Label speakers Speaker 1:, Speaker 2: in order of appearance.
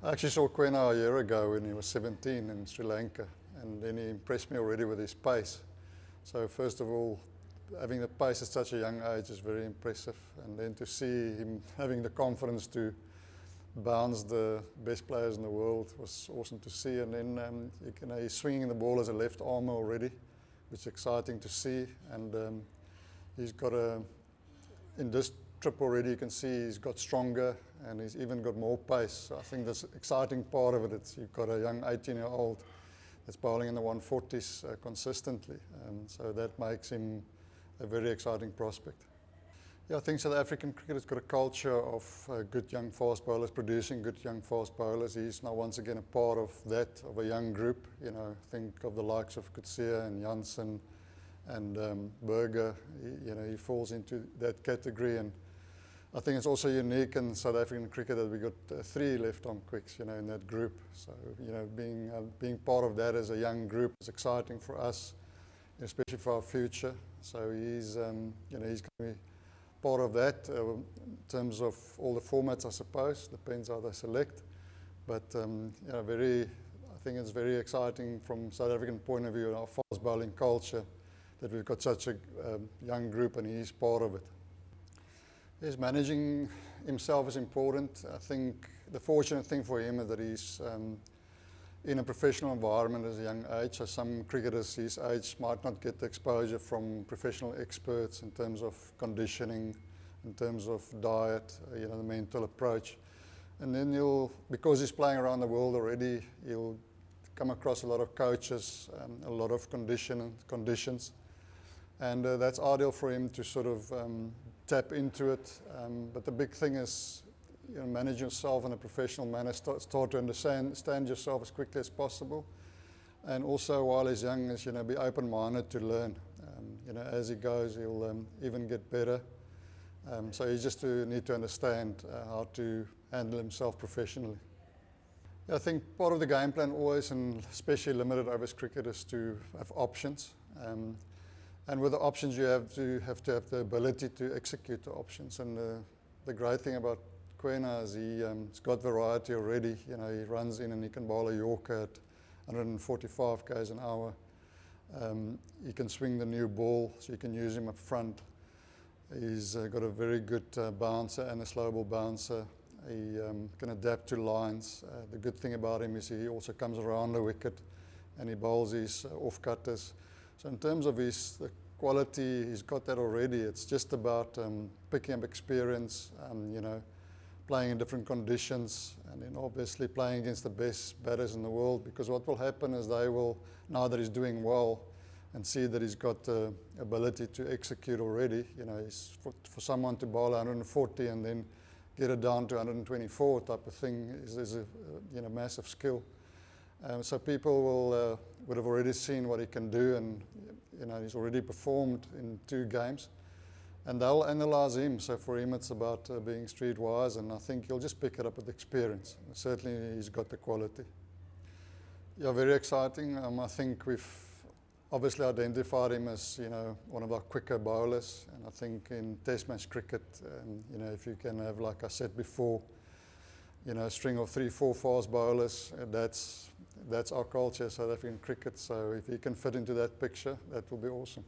Speaker 1: I actually saw Kwena a year ago when he was 17 in Sri Lanka, and then he impressed me already with his pace. So first of all, having the pace at such a young age is very impressive, and then to see him having the confidence to bounce the best players in the world was awesome to see. And then he's swinging the ball as a left armer already, which is exciting to see. And he's got in this trip already you can see he's got stronger and he's even got more pace. So I think that's the exciting part of it. You've got a young 18-year-old that's bowling in the 140s consistently. So that makes him a very exciting prospect. Yeah, I think South African cricket has got a culture of good young fast bowlers, producing good young fast bowlers. He's now once again a part of that, of a young group. You know, think of the likes of Coetzee and Janssen and Berger. He falls into that category. And I think it's also unique in South African cricket that we got 3 left-arm quicks, in that group. So, being part of that as a young group is exciting for us, especially for our future. So he's going to be part of that in terms of all the formats, I suppose. Depends how they select. But I think it's very exciting from South African point of view, our fast bowling culture, that we've got such a young group and he's part of it. Yes, managing himself is important. I think the fortunate thing for him is that he's in a professional environment at a young age. So some cricketers his age might not get the exposure from professional experts in terms of conditioning, in terms of diet, the mental approach. And then because he's playing around the world already, he'll come across a lot of coaches, a lot of conditions. And that's ideal for him to sort of tap into it. But the big thing is manage yourself in a professional manner, start to understand yourself as quickly as possible. And also, while he's young, is be open-minded to learn. As he goes, he'll even get better. So he just need to understand how to handle himself professionally. I think part of the game plan always, and especially limited overs cricket, is to have options. And with the options, you have to have the ability to execute the options. And the great thing about Kwena is he's got variety already. He runs in and he can bowl a Yorker at 145 k's an hour. He can swing the new ball, so you can use him up front. He's got a very good bouncer and a slow ball bouncer. He can adapt to lines. The good thing about him is he also comes around the wicket and he bowls his off-cutters. So in terms of the quality, he's got that already. It's just about picking up experience, playing in different conditions, and then obviously playing against the best batters in the world, because what will happen is they will, now that he's doing well and see that he's got the ability to execute already, for someone to bowl 140 and then get it down to 124 type of thing is a massive skill. So people would have already seen what he can do, and he's already performed in 2 games. And they'll analyse him. So for him, it's about being streetwise, and I think he'll just pick it up with experience. Certainly, he's got the quality. Yeah, very exciting. I think we've obviously identified him as one of our quicker bowlers. And I think in Test match cricket, if you can have, like I said before, a string of 3-4 fast bowlers, that's our culture, South African cricket. So if he can fit into that picture, that will be awesome.